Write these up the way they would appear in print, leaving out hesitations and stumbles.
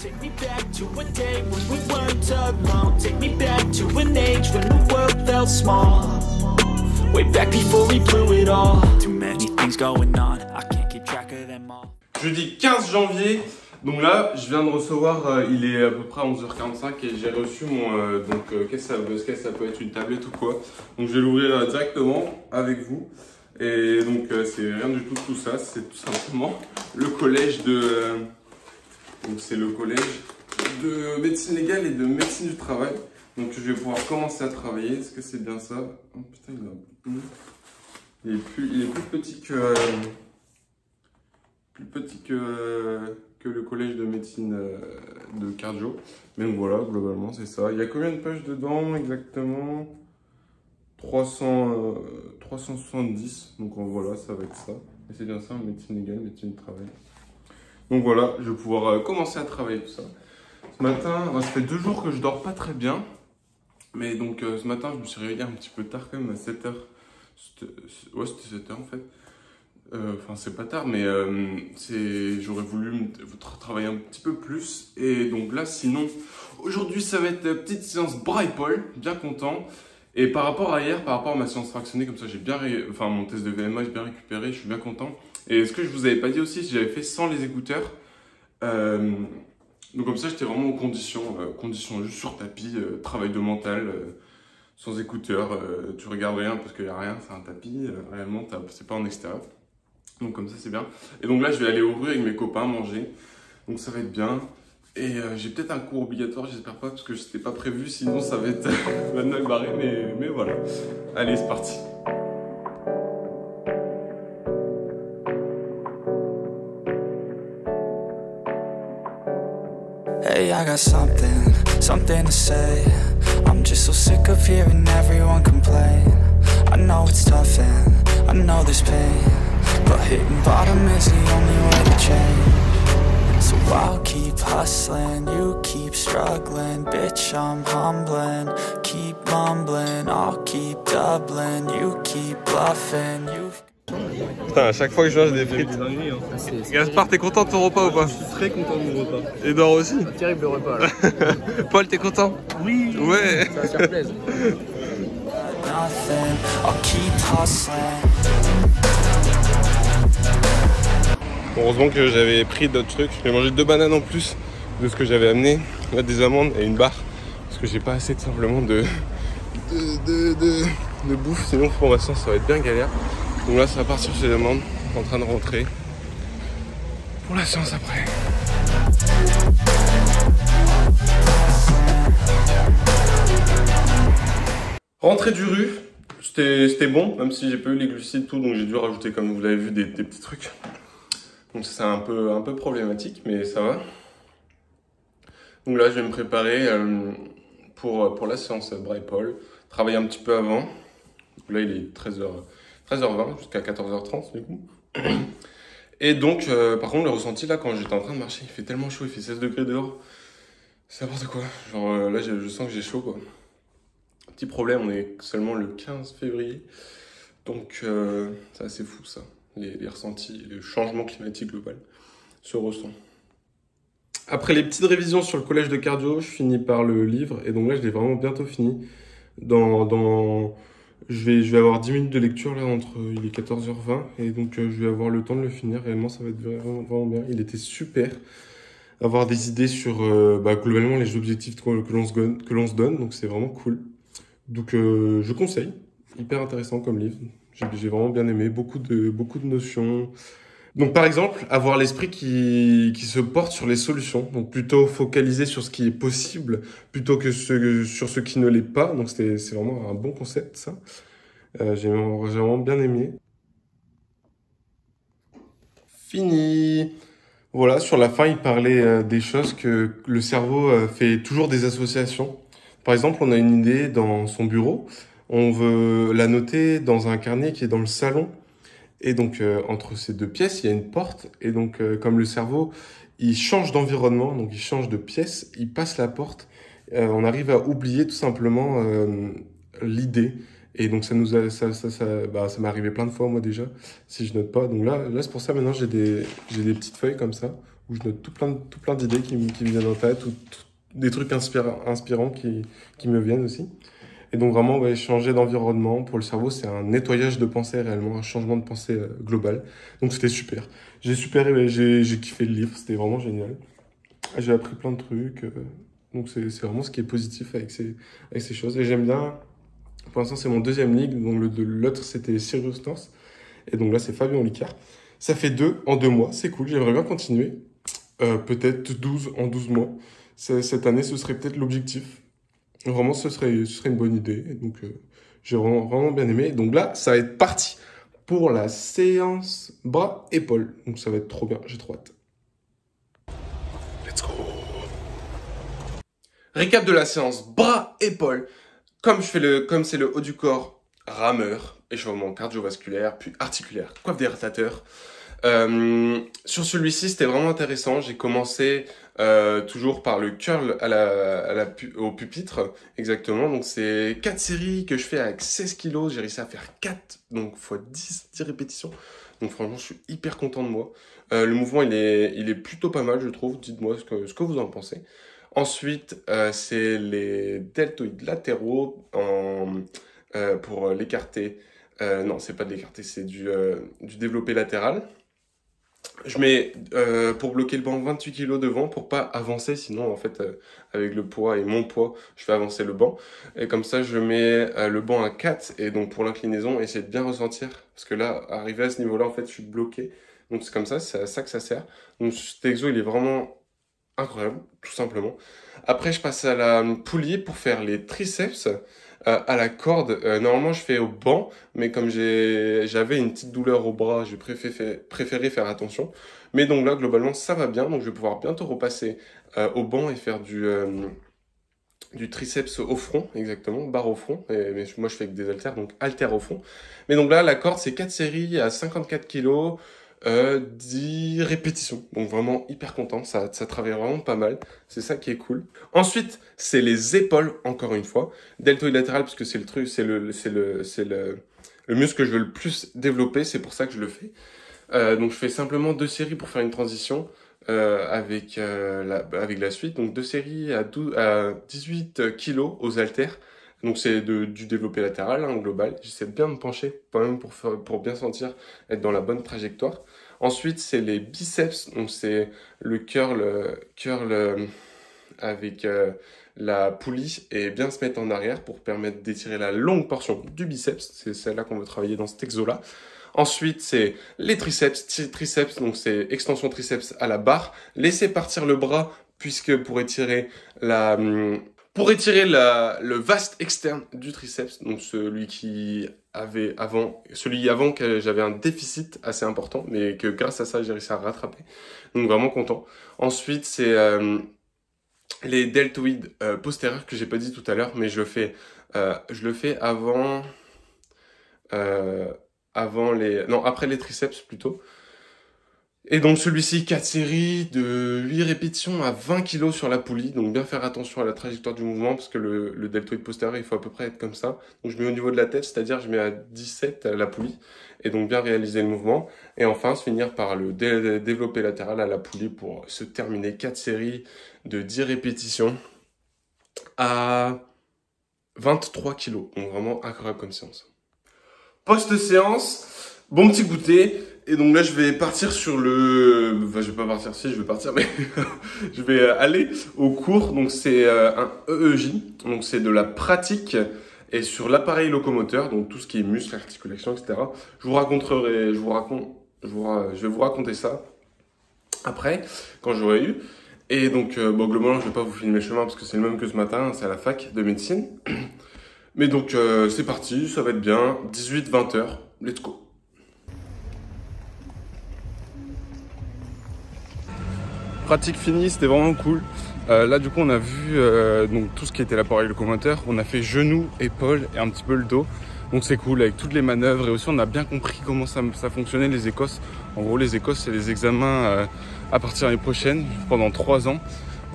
Take me back to a day when we weren't alone. Take me back to an age when the world felt small. Way back before we blew it all. Too many things going on, I can't keep track of them all. Jeudi 15 janvier, donc là je viens de recevoir, il est à peu près 11h45 et j'ai reçu mon, qu'est-ce que ça peut être, une tablette ou quoi. Donc je vais l'ouvrir directement avec vous. Et donc c'est rien du tout ça, c'est tout simplement le collège de... donc c'est le collège de médecine légale et de médecine du travail. Donc je vais pouvoir commencer à travailler, est-ce que c'est bien ça? Oh putain, il est plus petit que... que le collège de médecine de cardio. Mais donc voilà, globalement c'est ça. Il y a combien de pages dedans exactement? 370. Donc voilà, ça va être ça. Et c'est bien ça, médecine légale, médecine du travail. Donc voilà, je vais pouvoir commencer à travailler tout ça. Ce matin, ça fait 2 jours que je dors pas très bien. Mais donc ce matin, je me suis réveillé un petit peu tard quand même, à 7h. Ouais, c'était 7h en fait. Enfin, c'est pas tard, mais j'aurais voulu travailler un petit peu plus. Et donc là, sinon, aujourd'hui, ça va être la petite séance Braille-Paul, bien content. Et par rapport à hier, par rapport à ma séance fractionnée, comme ça, j'ai bien, enfin, mon test de VMA, j'ai bien récupéré, je suis bien content. Et ce que je vous avais pas dit aussi, j'avais fait sans les écouteurs. Donc comme ça, j'étais vraiment en condition juste sur tapis, travail de mental, sans écouteurs. Tu regardes rien parce qu'il n'y a rien, c'est un tapis. Réellement, c'est pas en extérieur. Donc comme ça c'est bien. Et donc là je vais aller au rue avec mes copains manger. Donc ça va être bien. Et j'ai peut-être un cours obligatoire, j'espère pas, parce que c'était pas prévu, sinon ça va être mal barré, mais voilà. Allez, c'est parti. Hey, I got something to say. I'm just so sick of hearing everyone complain. I know it's tough and I know there's pain, but hitting bottom is the only way to change. So I'll keep hustling, you keep struggling. Bitch, I'm humbling, keep mumbling. I'll keep doubling, you keep bluffing. Putain, à chaque fois que je mange des frites. Gaspard, t'es content de ton repas ou pas? Je suis très content de mon repas. Edouard aussi? Un terrible repas là. Paul, t'es content? Oui. Ouais. Ça va se faire plaisir. Heureusement que j'avais pris d'autres trucs. J'ai mangé 2 bananes en plus de ce que j'avais amené. Là, des amandes et une barre. Parce que j'ai pas assez tout simplement de bouffe. Sinon pour ma séance ça va être bien galère. Donc là ça va partir chez les amandes. En train de rentrer pour la séance après. Rentrée du rue. C'était bon, même si j'ai pas eu les glucides tout, donc j'ai dû rajouter, comme vous l'avez vu, des petits trucs. Donc c'est un peu problématique, mais ça va. Donc là, je vais me préparer pour la séance Braille-Paul. Travailler un petit peu avant. Là, il est 13h20 jusqu'à 14h30 du coup. Et donc, par contre, le ressenti là, quand j'étais en train de marcher, il fait tellement chaud, il fait 16 degrés dehors. C'est n'importe quoi. Genre là, je sens que j'ai chaud quoi. Petit problème, on est seulement le 15 février. Donc, c'est assez fou ça. Les ressentis, le changement climatique global se ressent. Après les petites révisions sur le collège de cardio, je finis par le livre. Et donc là, je l'ai vraiment bientôt fini. Je vais avoir 10 minutes de lecture là, il est 14h20. Et donc, je vais avoir le temps de le finir. Réellement, ça va être vraiment bien. Il était super. Avoir des idées sur globalement les objectifs que l'on se donne. Donc, c'est vraiment cool. Donc, je conseille. Hyper intéressant comme livre. J'ai vraiment bien aimé. Beaucoup de notions. Donc, par exemple, avoir l'esprit qui se porte sur les solutions. Donc, plutôt focaliser sur ce qui est possible plutôt que sur ce qui ne l'est pas. Donc, c'est vraiment un bon concept, ça. J'ai vraiment bien aimé. Fini. Voilà, sur la fin, il parlait des choses que le cerveau fait toujours des associations. Par exemple, on a une idée dans son bureau. On veut la noter dans un carnet qui est dans le salon. Et donc, entre ces 2 pièces, il y a une porte. Et donc, comme le cerveau, il change d'environnement, donc il change de pièce, il passe la porte. On arrive à oublier tout simplement l'idée. Et donc, ça m'est arrivé plein de fois, moi, déjà, si je note pas. Donc là c'est pour ça, maintenant, j'ai des petites feuilles comme ça, où je note tout plein d'idées qui me viennent en tête, des trucs inspirants qui me viennent aussi. Et donc vraiment, ouais, changer d'environnement pour le cerveau, c'est un nettoyage de pensée réellement, un changement de pensée global. Donc c'était super. J'ai super aimé, j'ai kiffé le livre, c'était vraiment génial. J'ai appris plein de trucs. Donc c'est vraiment ce qui est positif avec ces choses. Et j'aime bien, pour l'instant c'est mon deuxième livre, donc l'autre c'était Cyrus North. Et donc là c'est Fabien Olicard. Ça fait 2 en 2 mois, c'est cool, j'aimerais bien continuer. Peut-être 12 en 12 mois. Cette année ce serait peut-être l'objectif. Vraiment ce serait une bonne idée. Donc j'ai vraiment bien aimé. Donc là ça va être parti pour la séance bras-épaules. Donc ça va être trop bien, j'ai trop hâte. Let's go. Récap de la séance bras-épaules. Comme c'est le haut du corps, rameur, échauffement cardiovasculaire, puis articulaire, coiffe d'irritateur. Sur celui-ci, c'était vraiment intéressant. J'ai commencé toujours par le curl au pupitre, exactement. Donc c'est 4 séries que je fais avec 16 kilos. J'ai réussi à faire 4, donc x 10 répétitions. Donc franchement, je suis hyper content de moi. Le mouvement, il est plutôt pas mal, je trouve. Dites-moi ce que vous en pensez. Ensuite, c'est les deltoïdes latéraux pour l'écarter. Non, c'est pas de l'écarter, c'est du développé latéral. Je mets, pour bloquer le banc, 28 kg devant pour pas avancer. Sinon, en fait, avec le poids et mon poids, je fais avancer le banc. Et comme ça, je mets le banc à 4. Et donc, pour l'inclinaison, essayer de bien ressentir. Parce que là, arrivé à ce niveau-là, en fait, je suis bloqué. Donc, c'est comme ça, c'est à ça que ça sert. Donc, cet exo, il est vraiment incroyable, tout simplement. Après, je passe à la poulie pour faire les triceps à la corde. Normalement, je fais au banc, mais comme j'avais une petite douleur au bras, j'ai préféré faire attention. Mais donc là, globalement, ça va bien. Donc, je vais pouvoir bientôt repasser au banc et faire du triceps au front, exactement, barre au front. Mais moi, je fais avec des haltères, donc haltères au front. Mais donc là, la corde, c'est 4 séries à 54 kg. 10 répétitions, donc vraiment hyper content, ça travaille vraiment pas mal, c'est ça qui est cool. Ensuite, c'est les épaules, encore une fois, deltoïde latéral, parce que c'est le truc, c'est le muscle que je veux le plus développer, c'est pour ça que je le fais. Donc je fais simplement 2 séries pour faire une transition avec la suite, donc 2 séries à 18 kg aux haltères. Donc c'est du développé latéral, hein, global. J'essaie de bien me pencher quand même pour bien sentir être dans la bonne trajectoire. Ensuite, c'est les biceps. Donc c'est le curl avec la poulie et bien se mettre en arrière pour permettre d'étirer la longue portion du biceps. C'est celle-là qu'on veut travailler dans cet exo-là. Ensuite, c'est les triceps. Donc c'est extension triceps à la barre. Laissez partir le bras puisque pour étirer le vaste externe du triceps, donc celui avant que j'avais un déficit assez important, mais que grâce à ça, j'ai réussi à rattraper. Donc vraiment content. Ensuite, c'est les deltoïdes postérieurs que j'ai pas dit tout à l'heure, mais je le fais après les triceps plutôt. Et donc celui-ci, 4 séries de 8 répétitions à 20 kg sur la poulie. Donc bien faire attention à la trajectoire du mouvement parce que le deltoïde postérieur, il faut à peu près être comme ça. Donc je mets au niveau de la tête, c'est-à-dire je mets à 17 la poulie. Et donc bien réaliser le mouvement. Et enfin, se finir par le développé latéral à la poulie pour se terminer 4 séries de 10 répétitions à 23 kg. Donc vraiment incroyable comme séance. Post-séance, bon petit goûter. Et donc là, je vais partir sur je vais pas partir, si, je vais partir, mais je vais aller au cours. Donc c'est un EEJ, donc c'est de la pratique et sur l'appareil locomoteur, donc tout ce qui est muscles, articulations, etc. Je vais vous raconter ça après, quand j'aurai eu. Et donc, globalement, je vais pas vous filmer le chemin parce que c'est le même que ce matin, c'est à la fac de médecine. Mais donc, c'est parti, ça va être bien, 18-20 heures, let's go. Pratique finie, c'était vraiment cool. Là du coup on a vu donc tout ce qui était l'appareil locomoteur. On a fait genoux, épaules et un petit peu le dos. Donc c'est cool avec toutes les manœuvres et aussi on a bien compris comment ça fonctionnait les écosses. En gros les écosses c'est les examens à partir de l'année prochaine pendant 3 ans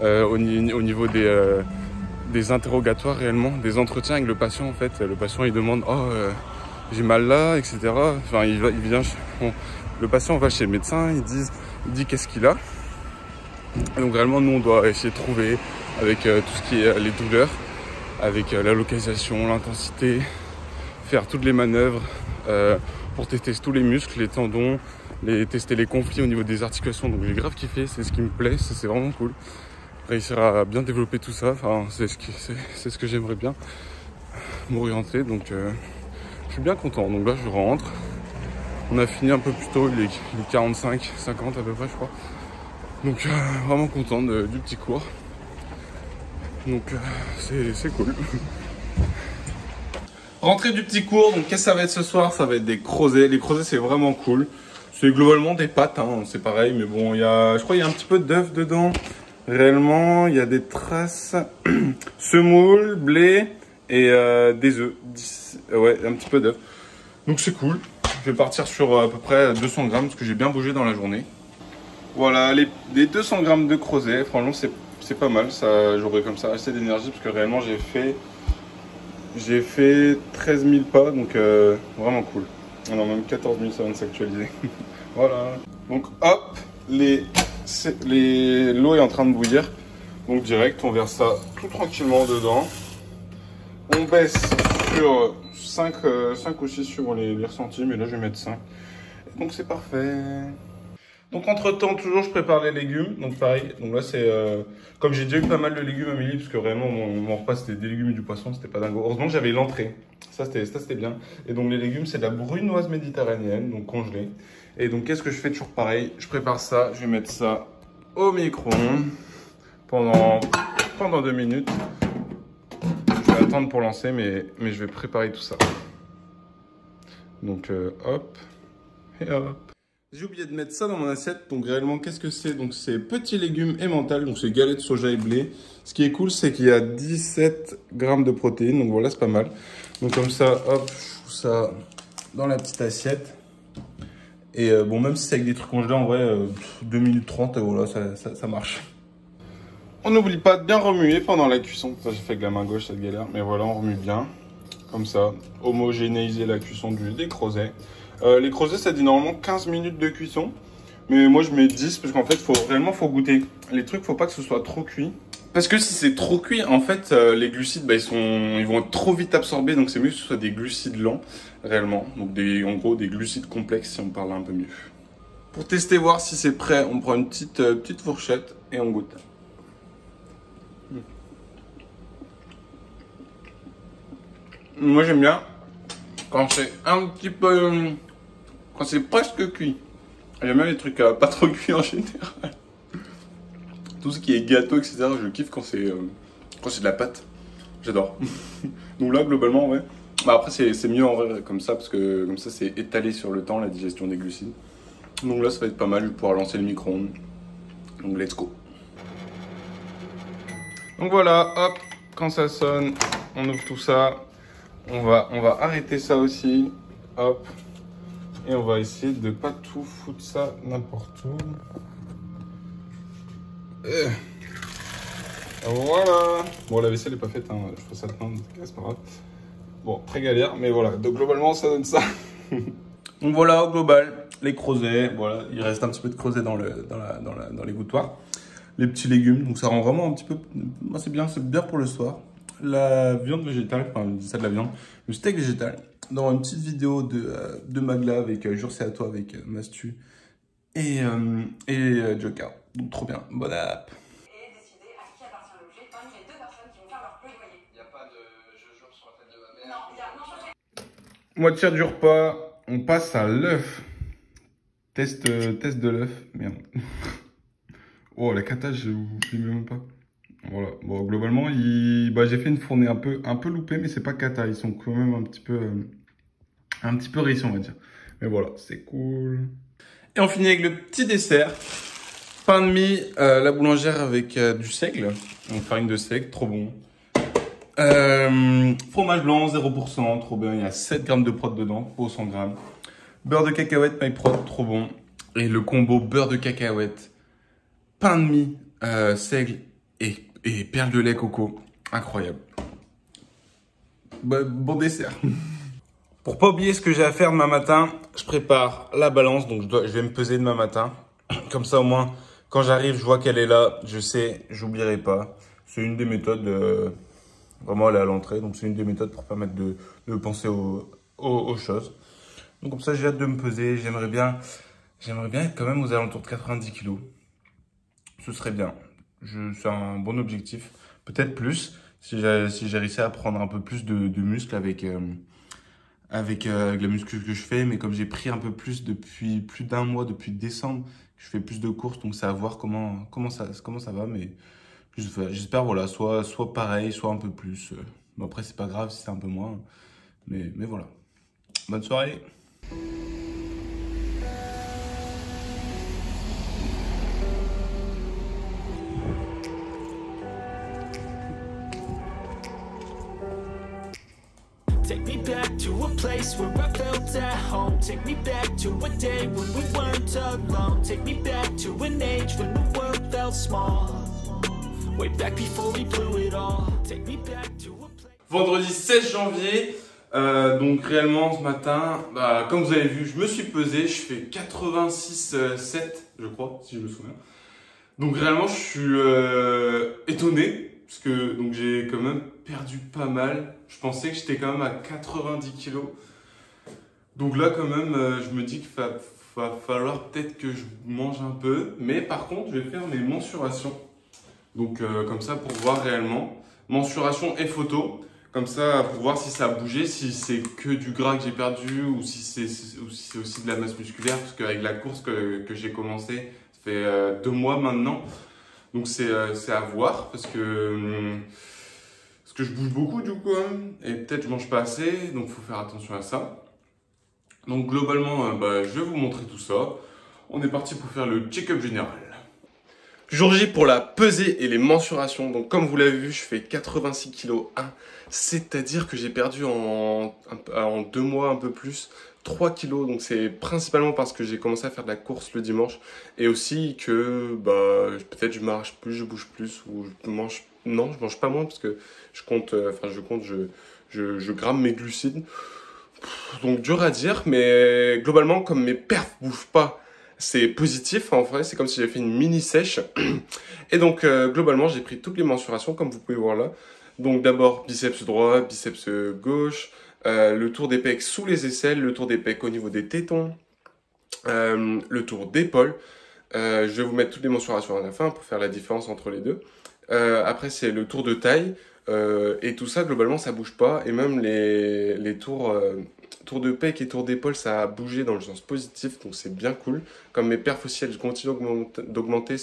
au niveau des interrogatoires réellement, des entretiens avec le patient en fait. Le patient il demande j'ai mal là, etc. Enfin le patient va chez le médecin, il dit qu'est-ce qu'il a. Et donc réellement, nous, on doit essayer de trouver avec tout ce qui est les douleurs, avec la localisation, l'intensité, faire toutes les manœuvres pour tester tous les muscles, les tendons, tester les conflits au niveau des articulations. Donc j'ai grave kiffé, c'est ce qui me plaît, c'est vraiment cool. Réussir à bien développer tout ça, enfin, c'est ce que j'aimerais bien m'orienter. Donc je suis bien content. Donc là, je rentre. On a fini un peu plus tôt, il est 45, 50 à peu près, je crois. Donc vraiment content du petit cours. Donc c'est cool. Rentrée du petit cours, donc qu'est-ce que ça va être ce soir? Ça va être des creusets. Les creusets, c'est vraiment cool. C'est globalement des pâtes, hein, c'est pareil, mais bon, je crois qu'il y a un petit peu d'œuf dedans. Réellement, il y a des traces semoule, blé et des œufs. Ouais, un petit peu d'œuf. Donc c'est cool. Je vais partir sur à peu près 200 grammes parce que j'ai bien bougé dans la journée. Voilà, les 200 grammes de creusets, franchement c'est pas mal, ça, j'aurai comme ça assez d'énergie parce que réellement j'ai fait 13 000 pas, donc vraiment cool. Non, même 14 000, ça vient de s'actualiser. Voilà. Donc hop, l'eau est en train de bouillir, donc direct on verse ça tout tranquillement dedans. On baisse sur 5 ou 6 suivant les ressentis, mais là je vais mettre 5. Et donc c'est parfait. Donc entre temps, toujours je prépare les légumes, donc pareil, donc là c'est, comme j'ai déjà eu pas mal de légumes à midi, parce que réellement mon repas c'était des légumes et du poisson, c'était pas dingo. Heureusement que j'avais l'entrée, ça c'était bien. Et donc les légumes c'est de la brunoise méditerranéenne, donc congelée. Et donc qu'est-ce que je fais? Toujours pareil, je prépare ça, je vais mettre ça au micro-ondes pendant 2 minutes. Je vais attendre pour lancer, mais je vais préparer tout ça. Donc hop, et hop. J'ai oublié de mettre ça dans mon assiette, donc réellement qu'est-ce que c'est? Donc c'est petits légumes emmental, donc c'est galettes, soja et blé. Ce qui est cool, c'est qu'il y a 17 grammes de protéines, donc voilà, c'est pas mal. Donc comme ça, hop, je fous ça dans la petite assiette. Et bon, même si c'est avec des trucs congelés, en vrai, 2 minutes 30, voilà, ça marche. On n'oublie pas de bien remuer pendant la cuisson. Ça, j'ai fait avec la main gauche, cette galère, mais voilà, on remue bien. Comme ça, homogénéiser la cuisson des creusets. Les creusets, ça dit normalement 15 minutes de cuisson. Mais moi, je mets 10 parce qu'en fait, réellement, faut goûter. Les trucs, faut pas que ce soit trop cuit. Parce que si c'est trop cuit, en fait, les glucides, bah, ils vont être trop vite absorbés. Donc, c'est mieux que ce soit des glucides lents, réellement. Donc, en gros, des glucides complexes, si on parle un peu mieux. Pour tester, voir si c'est prêt, on prend une petite fourchette et on goûte. Moi, j'aime bien quand c'est un petit peu... quand c'est presque cuit. J'aime bien les trucs pas trop cuits en général. Tout ce qui est gâteau, etc. Je kiffe quand c'est de la pâte. J'adore. Donc là, globalement, ouais. Bah après, c'est mieux en vrai comme ça, parce que comme ça, c'est étalé sur le temps, la digestion des glucides. Donc là, ça va être pas mal. Je vais pouvoir lancer le micro-ondes. Donc let's go. Donc voilà, hop, quand ça sonne, on ouvre tout ça. On va arrêter ça aussi. Hop. Et on va essayer de pas tout foutre ça n'importe où. Voilà. Bon, la vaisselle n'est pas faite, hein. Je ferai ça maintenant, c'est pas grave. Bon, très galère, mais voilà. Donc globalement, ça donne ça. Donc voilà, au global, les creusets. Voilà, il reste un petit peu de creuset dans l'égouttoir. Les petits légumes, donc ça rend vraiment un petit peu... C'est bien pour le soir. La viande végétale, enfin, je dis ça de la viande, le steak végétal, dans une petite vidéo de Magla avec Jure c'est à toi, avec Mastu et Joker. Donc trop bien, bonne app. Et décider à qui appartient l'objet parmi les 2 personnes qui vont faire leur plaidoyer. Il n'y a pas de je jure sur la tête de ma mère. Non, il y a... non, Moitié du repas, on passe à l'œuf. Test de l'œuf, merde. Oh, la cata, je vous filme même pas. Voilà, bon, globalement, j'ai fait une fournée un peu loupée, mais c'est pas cata, ils sont quand même un petit peu réussis, on va dire. Mais voilà, c'est cool. Et on finit avec le petit dessert. Pain de mie, la boulangère avec du seigle, donc farine de seigle, trop bon. Fromage blanc, 0%, trop bien, il y a 7 grammes de prot dedans, pour 100 grammes. Beurre de cacahuète, MyProt, trop bon. Et le combo beurre de cacahuète, pain de mie, seigle et perles de lait coco. Incroyable. Bon dessert. Pour pas oublier ce que j'ai à faire demain matin, je prépare la balance. Donc je vais me peser demain matin. Comme ça au moins, Quand j'arrive, je vois qu'elle est là, je sais, j'oublierai pas. C'est une des méthodes, vraiment elle est à l'entrée, donc c'est une des méthodes pour permettre de penser aux choses. Donc comme ça, j'ai hâte de me peser, j'aimerais bien être quand même aux alentours de 90 kilos. Ce serait bien. C'est un bon objectif, peut-être plus, si j'ai réussi à prendre un peu plus de muscles avec la muscu que je fais, mais comme j'ai pris un peu plus depuis plus d'un mois, depuis décembre, je fais plus de courses, donc c'est à voir comment ça va, mais j'espère voilà, soit pareil, soit un peu plus. Bon, après c'est pas grave si c'est un peu moins, mais voilà. Bonne soirée. Take me back to a place where I felt at home. Take me back to a day when we weren't alone. Take me back to an age when the world felt small. Way back before we blew it all. Take me back to a place. Vendredi 16 janvier, donc réellement ce matin, comme vous avez vu, je me suis pesé, je fais 86,7 je crois, si je me souviens. Donc réellement je suis étonné, parce que donc j'ai quand même perdu pas mal. Je pensais que j'étais quand même à 90 kilos. Donc là quand même, je me dis qu'il va falloir peut-être que je mange un peu. Mais par contre, je vais faire mes mensurations. Donc comme ça pour voir réellement. Mensuration et photo. Comme ça pour voir si ça a bougé, si c'est que du gras que j'ai perdu ou si c'est aussi de la masse musculaire. Parce qu'avec la course que j'ai commencé, ça fait 2 mois maintenant. Donc c'est à voir parce que je bouge beaucoup du coup hein, et peut-être je mange pas assez, donc il faut faire attention à ça. Donc globalement, je vais vous montrer tout ça. On est parti pour faire le check-up général. Jour J pour la pesée et les mensurations. Donc comme vous l'avez vu, je fais 86 kg 1, c'est-à-dire que j'ai perdu en 2 mois un peu plus 3 kilos, donc c'est principalement parce que j'ai commencé à faire de la course le dimanche et aussi que peut-être je marche plus, je bouge plus ou je mange, non je mange pas moins parce que je gramme mes glucides, donc dur à dire, mais globalement comme mes perfs bougent pas, c'est positif en vrai, c'est comme si j'avais fait une mini sèche et donc globalement j'ai pris toutes les mensurations comme vous pouvez voir là. Donc d'abord biceps droit, biceps gauche, le tour des pecs sous les aisselles, le tour des pecs au niveau des tétons, le tour d'épaule. Je vais vous mettre toutes les mensurations à la fin pour faire la différence entre les deux. Après c'est le tour de taille et tout ça globalement ça bouge pas et même les tours de pecs et tour d'épaule ça a bougé dans le sens positif, donc c'est bien cool. Comme mes perfs aussi elles continuent d'augmenter,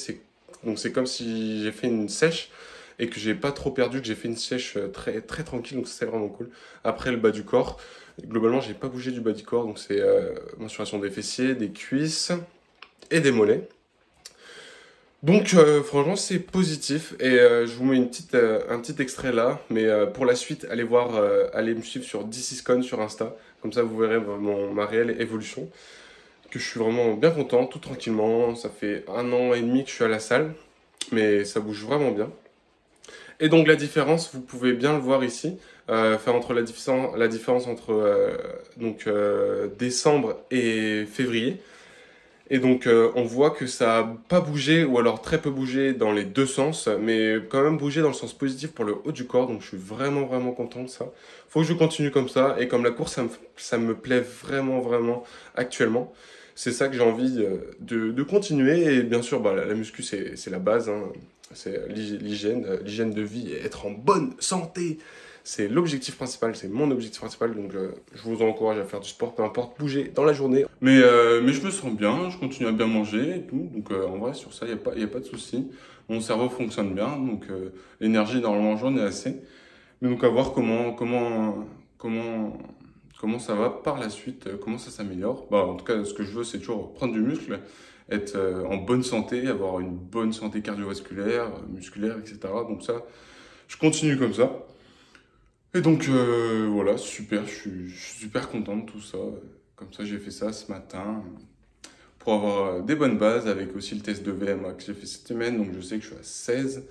donc c'est comme si j'ai fait une sèche et que j'ai pas trop perdu, que j'ai fait une sèche très, très tranquille, donc c'est vraiment cool. Après le bas du corps, globalement j'ai pas bougé du bas du corps, donc c'est mensuration des fessiers, des cuisses et des mollets. Donc franchement c'est positif et je vous mets un petit extrait là, mais pour la suite allez me suivre sur DCSCON sur Insta, comme ça vous verrez ma réelle évolution, que je suis vraiment bien content, tout tranquillement. Ça fait 1 an et demi que je suis à la salle, mais ça bouge vraiment bien. Et donc la différence, vous pouvez bien le voir ici, faire la différence entre décembre et février. Et donc on voit que ça n'a pas bougé ou alors très peu bougé dans les deux sens, mais quand même bougé dans le sens positif pour le haut du corps, donc je suis vraiment vraiment content de ça. Faut que je continue comme ça, et comme la course ça me plaît vraiment vraiment actuellement, c'est ça que j'ai envie de continuer. Et bien sûr la muscu c'est la base, hein. C'est l'hygiène de vie et être en bonne santé. C'est l'objectif principal, c'est mon objectif principal. Donc je vous encourage à faire du sport, peu importe, bouger dans la journée. Mais je me sens bien, je continue à bien manger et tout. Donc en vrai, sur ça, il n'y a pas de souci. Mon cerveau fonctionne bien, donc l'énergie, normalement, j'en ai assez. Mais donc à voir comment ça va par la suite, comment ça s'améliore. En tout cas, ce que je veux, c'est toujours prendre du muscle, être en bonne santé, avoir une bonne santé cardiovasculaire, musculaire, etc. Donc ça, je continue comme ça. Et donc voilà, super, je suis super content de tout ça. Comme ça, j'ai fait ça ce matin pour avoir des bonnes bases, avec aussi le test de VMA que j'ai fait cette semaine. Donc je sais que je suis à 16.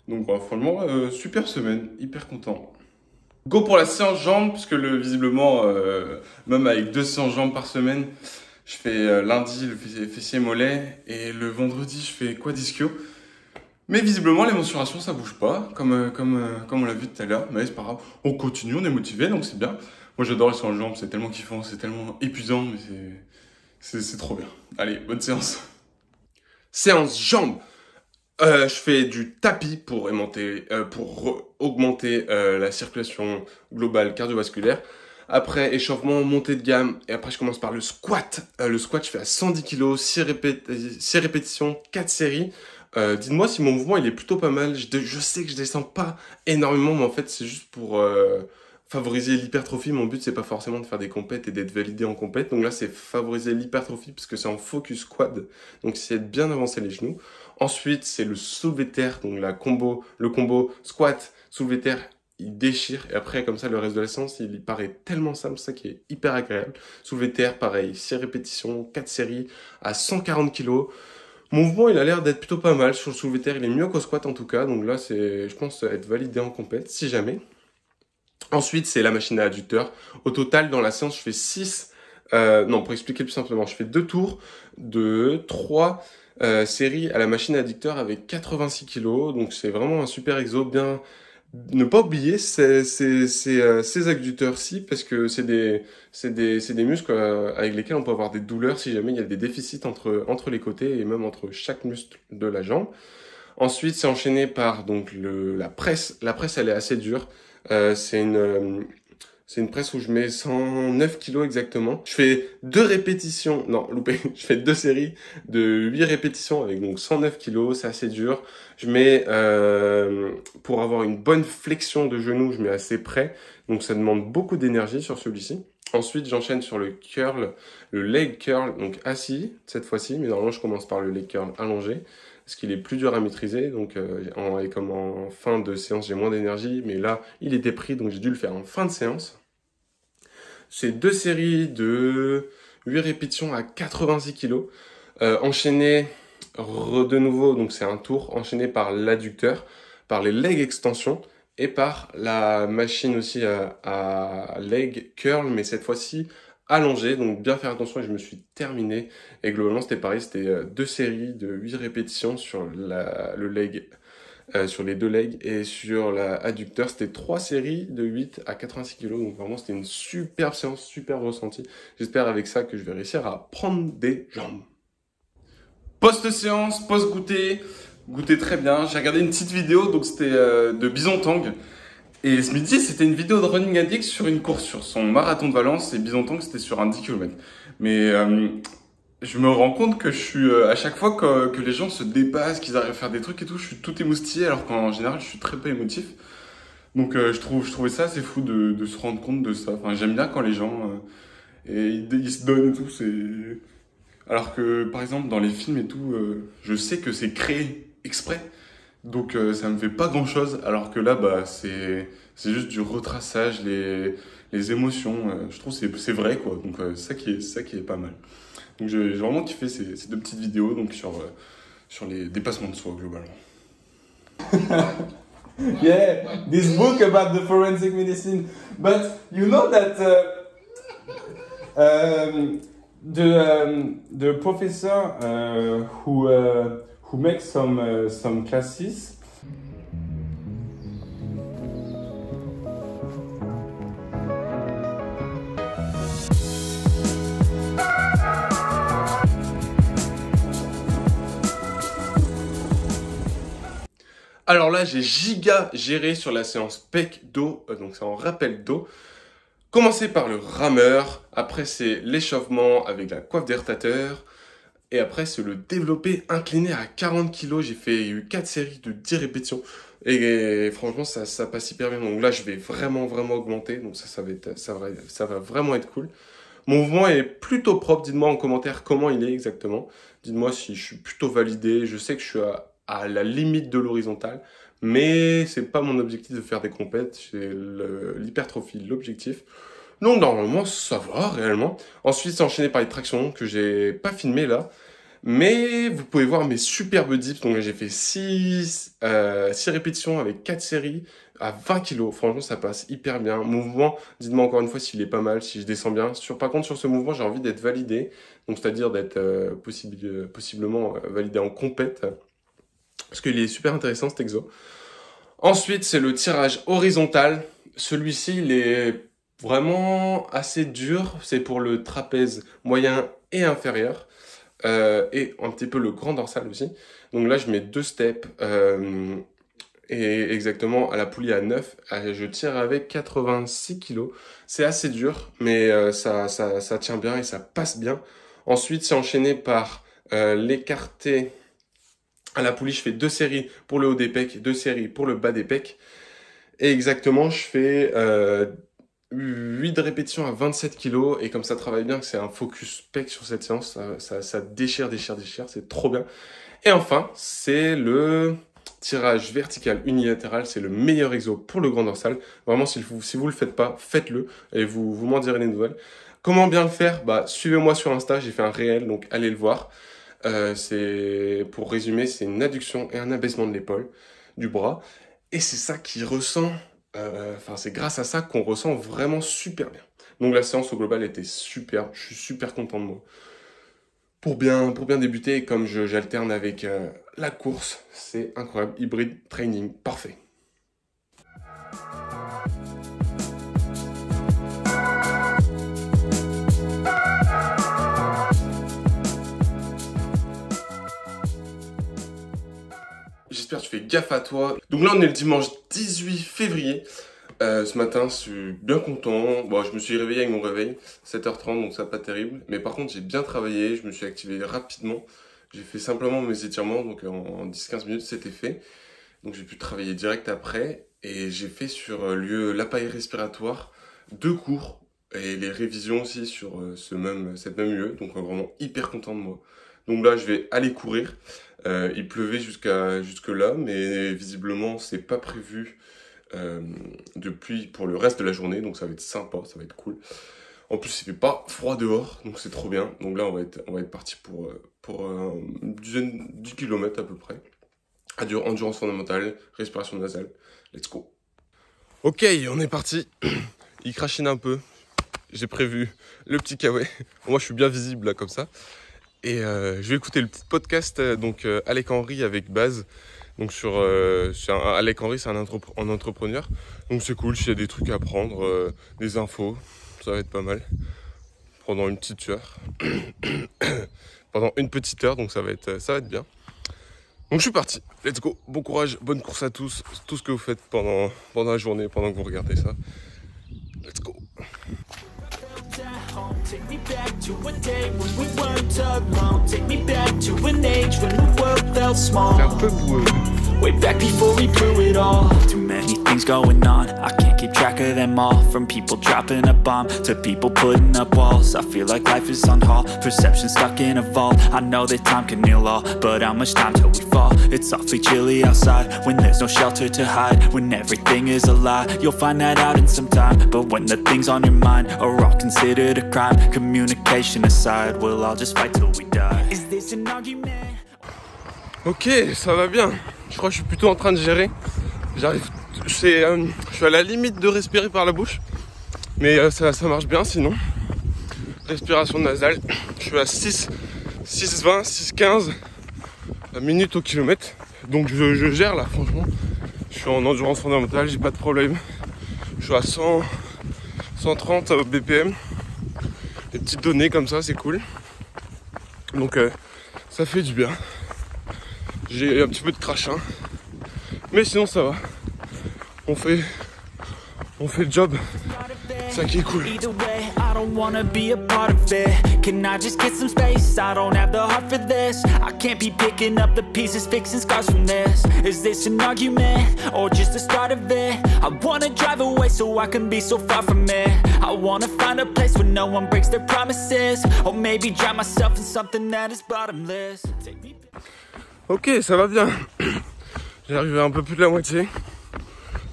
Donc voilà, franchement, super semaine, hyper content. Go pour la séance jambes, parce que visiblement, même avec 2 séances jambes par semaine, Je fais lundi le fessier mollet et le vendredi je fais quad ischio. Mais visiblement les mensurations ça bouge pas, comme on l'a vu tout à l'heure. Mais c'est pas grave, on continue, on est motivé donc c'est bien. Moi j'adore les séances jambes, c'est tellement kiffant, c'est tellement épuisant, mais c'est trop bien. Allez, bonne séance. Séance jambes. Je fais du tapis pour augmenter la circulation globale cardiovasculaire. Après, échauffement, montée de gamme. Et après, je commence par le squat. Le squat, je fais à 110 kg, 6 répétitions, 4 séries. Dites-moi si mon mouvement, il est plutôt pas mal. Je sais que je descends pas énormément, mais en fait, c'est juste pour favoriser l'hypertrophie. Mon but, c'est pas forcément de faire des compètes et d'être validé en compète. Donc là, c'est favoriser l'hypertrophie parce que c'est en focus quad. Donc, c'est de bien avancer les genoux. Ensuite, c'est le soulevé de terre. Donc, le combo squat, soulevé de terre, il déchire. Et après, comme ça, le reste de la séance, il paraît tellement simple. C'est ça qui est hyper agréable. Soulevé de terre, pareil, 6 répétitions, 4 séries à 140 kg. Mon mouvement, il a l'air d'être plutôt pas mal. Sur le soulevé de terre, il est mieux qu'au squat en tout cas. Donc là, je pense être validé en compète, si jamais. Ensuite, c'est la machine à adducteurs. Au total, dans la séance, je fais pour expliquer plus simplement, je fais 2 tours de 3 séries à la machine à adducteurs avec 86 kg. Donc, c'est vraiment un super exo. Bien, ne pas oublier ces adducteurs-ci parce que c'est des muscles avec lesquels on peut avoir des douleurs si jamais il y a des déficits entre les côtés et même entre chaque muscle de la jambe. Ensuite, c'est enchaîné par donc la presse. La presse, elle est assez dure. C'est une presse où je mets 109 kg exactement. Je fais 2 répétitions, non, loupé, je fais 2 séries de 8 répétitions avec donc 109 kg, c'est assez dur. Je mets, pour avoir une bonne flexion de genou, je mets assez près, donc ça demande beaucoup d'énergie sur celui-ci. Ensuite, j'enchaîne sur le curl, le leg curl, donc assis cette fois-ci, mais normalement je commence par le leg curl allongé. Parce qu'il est plus dur à maîtriser, donc comme en fin de séance j'ai moins d'énergie, mais là il était pris donc j'ai dû le faire en fin de séance. C'est 2 séries de 8 répétitions à 86 kg, enchaîné de nouveau, donc c'est un tour, enchaîné par l'adducteur, par les leg extensions et par la machine aussi à leg curl, mais cette fois-ci allongé, donc bien faire attention et je me suis terminé. Et globalement, c'était pareil, c'était 2 séries de 8 répétitions sur le leg, sur les 2 legs et sur l'adducteur, c'était 3 séries de 8 à 86 kg. Donc vraiment, c'était une superbe séance, super ressenti. J'espère avec ça que je vais réussir à prendre des jambes. Post-séance, post-goûter, goûter très bien. J'ai regardé une petite vidéo, donc c'était de Bisontang. Et ce midi, c'était une vidéo de Running Addict sur une course, sur son marathon de Valence, et Bisontang, c'était sur un 10 km. Mais je me rends compte que je suis, à chaque fois que les gens se dépassent, qu'ils arrivent à faire des trucs et tout, je suis tout émoustillé, alors qu'en général, je suis très peu émotif. Donc je trouvais ça assez fou de se rendre compte de ça. Enfin, j'aime bien quand les gens, ils se donnent et tout, alors que, par exemple, dans les films et tout, je sais que c'est créé exprès. Donc ça me fait pas grand chose, alors que là bah c'est juste du retraçage, les émotions, je trouve c'est vrai quoi, donc ça qui est pas mal. Donc j'ai vraiment kiffé ces 2 petites vidéos donc sur les dépassements de soi globalement. Yeah, this book about the forensic medicine, but you know that the professor who makes some classes. Alors là, j'ai giga géré sur la séance pec dos, donc c'est en rappel dos. Commencer par le rameur, après c'est l'échauffement avec la coiffe d'Ertater, et après c'est le développé incliné à 40 kg. J'ai fait 4 séries de 10 répétitions, et franchement ça passe hyper bien. Donc là je vais vraiment augmenter, donc ça va vraiment être cool. Mon mouvement est plutôt propre, dites-moi en commentaire comment il est exactement. Dites-moi si je suis plutôt validé, je sais que je suis à la limite de l'horizontale, mais c'est pas mon objectif de faire des compètes, c'est l'hypertrophie l'objectif. Donc normalement ça va réellement. Ensuite c'est enchaîné par les tractions que j'ai pas filmé là. Mais vous pouvez voir mes superbes dips. Donc là, j'ai fait 6 répétitions avec 4 séries à 20 kg. Franchement, ça passe hyper bien. Mouvement, dites-moi encore une fois s'il est pas mal, si je descends bien. Par contre, sur ce mouvement, j'ai envie d'être validé. Donc, c'est-à-dire d'être possiblement validé en compète. Parce qu'il est super intéressant, cet exo. Ensuite, c'est le tirage horizontal. Celui-ci, il est vraiment assez dur. C'est pour le trapèze moyen et inférieur. Et un petit peu le grand dorsal aussi. Donc là, je mets 2 steps. Et exactement à la poulie à 9, je tire avec 86 kg. C'est assez dur, mais ça tient bien et ça passe bien. Ensuite, c'est enchaîné par l'écarté à la poulie. Je fais 2 séries pour le haut des pecs, 2 séries pour le bas des pecs. Et exactement, je fais 8 répétitions à 27 kg. Et comme ça travaille bien, que c'est un focus pec sur cette séance, ça déchire, c'est trop bien. Et enfin, c'est le tirage vertical unilatéral, c'est le meilleur exo pour le grand dorsal. Vraiment, si vous le faites pas, faites-le et vous m'en direz des nouvelles. Comment bien le faire? Suivez-moi sur Insta, j'ai fait un réel, donc allez le voir. Pour résumer, c'est une adduction et un abaissement de l'épaule, du bras. Et c'est ça qui ressent, c'est grâce à ça qu'on ressent vraiment super bien. Donc la séance au global était super, je suis super content de moi. Pour bien débuter, et comme j'alterne avec la course, c'est incroyable, hybride training, parfait. J'espère que tu fais gaffe à toi. Donc là, on est le dimanche 18 février. Ce matin, je suis bien content. Bon, je me suis réveillé avec mon réveil, 7h30, donc ça pas terrible. Mais par contre, j'ai bien travaillé, je me suis activé rapidement. J'ai fait simplement mes étirements, donc en 10-15 minutes, c'était fait. Donc j'ai pu travailler direct après. Et j'ai fait sur l'appareil respiratoire 2 cours. Et les révisions aussi sur cette même UE. Donc vraiment hyper content de moi. Donc là, je vais aller courir. Il pleuvait jusque là, mais visiblement, c'est pas prévu de pluie pour le reste de la journée, donc ça va être sympa, ça va être cool. En plus, il fait pas froid dehors, donc c'est trop bien. Donc là, on va être parti pour une dizaine, 10 km à peu près. Endurance fondamentale, respiration nasale. Let's go. Ok, on est parti. Il crachine un peu. J'ai prévu le petit kawaii. Moi, je suis bien visible là, comme ça. Et je vais écouter le petit podcast Alec Henry avec Baz. Donc Alec Henry, c'est un entrepreneur. Donc c'est cool, s'il y a des trucs à apprendre, des infos, ça va être pas mal. Pendant une petite heure. Donc ça va être bien. Donc je suis parti, let's go. Bon courage, bonne course à tous. Tout ce que vous faites pendant la journée, pendant que vous regardez ça. Let's go. Take me back to a day when we weren't alone. Take me back to an age when the world felt small. C'est un peu boueux. Way back before we blew it all. Too many things going on, I can't keep track of them all. From people dropping a bomb to people putting up walls. I feel like life is on hold, perception stuck in a vault. I know that time can heal all, but how much time till we fall? It's awfully chilly outside, when there's no shelter to hide. When everything is a lie, you'll find that out in some time. But when the things on your mind are all considered a crime, communication aside, we'll all just fight till we die. Is this an argument? Ok, ça va bien. Je crois que je suis plutôt en train de gérer. Je suis à la limite de respirer par la bouche. Mais ça marche bien sinon. Respiration nasale. Je suis à 6,20, 6,15 minutes au kilomètre. Donc je gère là, franchement. Je suis en endurance fondamentale, j'ai pas de problème. Je suis à 130 BPM. Des petites données comme ça, c'est cool. Donc ça fait du bien. J'ai un petit peu de crachin. Mais sinon ça va. On fait le job. C'est ça qui est cool. Either way, I don't wanna be a part of it. Can I just get some space? I don't have the heart for this. I can't be picking up the pieces, fixing scars from this. Is this an argument or just the start of it? I wanna drive away so I can be so far from it. I wanna find a place where no one breaks their promises. Or maybe drown myself in something that is bottomless. Take me back. Ok, ça va bien. J'ai arrivé à un peu plus de la moitié.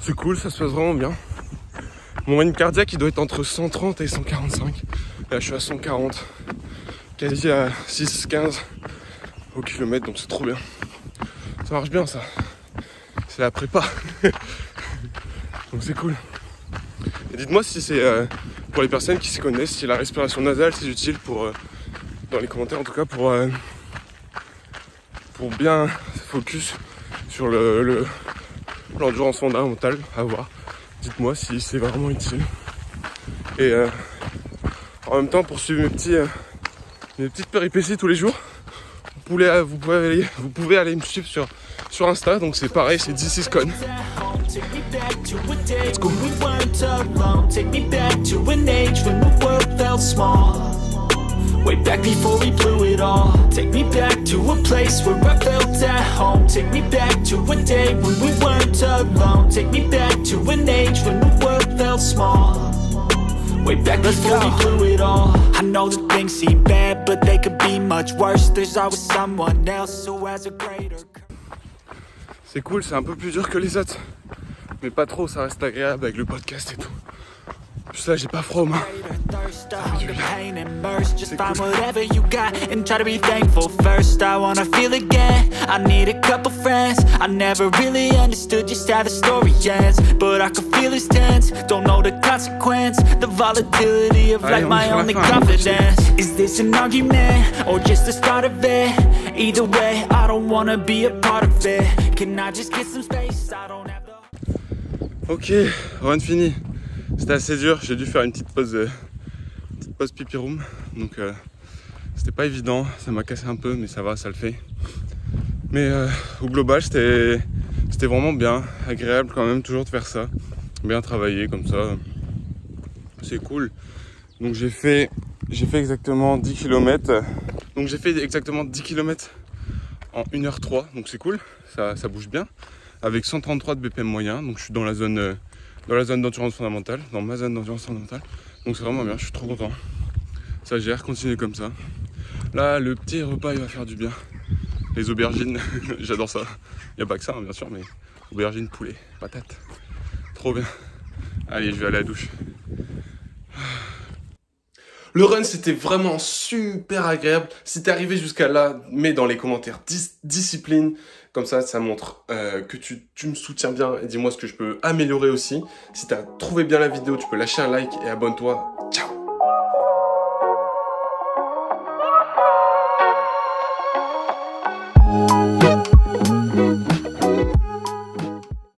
C'est cool, ça se passe vraiment bien. Mon rythme cardiaque, il doit être entre 130 et 145. Là, je suis à 140. Quasi à 6,15. au kilomètre, donc c'est trop bien. Ça marche bien ça. C'est la prépa. Donc c'est cool. Et dites-moi si c'est pour les personnes qui s'y connaissent, si la respiration nasale c'est utile pour dans les commentaires en tout cas pour bien focus sur l'endurance fondamentale à voir. Dites-moi si c'est vraiment utile. Et en même temps pour suivre mes petites péripéties tous les jours, vous pouvez aller me suivre sur Insta, donc c'est pareil, c'est This is Con. Take me back to a day when we weren't alone. Take me back to an age when the world felt small. Way back before we blew it all. Take me back to a place where I felt at home. Take me back to a day when we weren't alone. Take me back to an age when the world felt small. Way back before we blew it all. I know that things seem bad, but they could be much worse. There's always someone else who has a greater. C'est cool, c'est un peu plus dur que les autres. Mais pas trop, ça reste agréable avec le podcast et tout. En plus là, j'ai pas froid aux mains. Just find whatever you got and try to be thankful first. I wanna feel again. I need a couple friends. I never really understood just how the story ends, but I can feel it's tense. Don't know the consequence. The volatility of like my only confidence. Is this an argument or just the start of it? Either way, I don't wanna be a part of it. Can I just get some space? I don't have the... Ok, run fini. C'était assez dur, j'ai dû faire une petite pause pipi room. Donc c'était pas évident, ça m'a cassé un peu, mais ça va, ça le fait. Mais au global, c'était vraiment bien, agréable quand même toujours de faire ça. Bien travailler comme ça, c'est cool. Donc j'ai fait exactement 10 km. Donc j'ai fait exactement 10 km en 1h03, donc c'est cool, ça bouge bien. Avec 133 de BPM moyen, donc je suis dans la zone d'endurance fondamentale, dans ma zone d'endurance fondamentale. Donc c'est vraiment bien, je suis trop content. Ça gère, continuez comme ça. Là, le petit repas, il va faire du bien. Les aubergines, j'adore ça. Il n'y a pas que ça, hein, bien sûr, mais aubergines, poulet, patates. Trop bien. Allez, je vais aller à la douche. Le run, c'était vraiment super agréable. Si t'es arrivé jusqu'à là, mets dans les commentaires discipline. Comme ça montre que tu me soutiens bien et dis-moi ce que je peux améliorer aussi. Si t'as trouvé bien la vidéo, tu peux lâcher un like et abonne-toi. Ciao!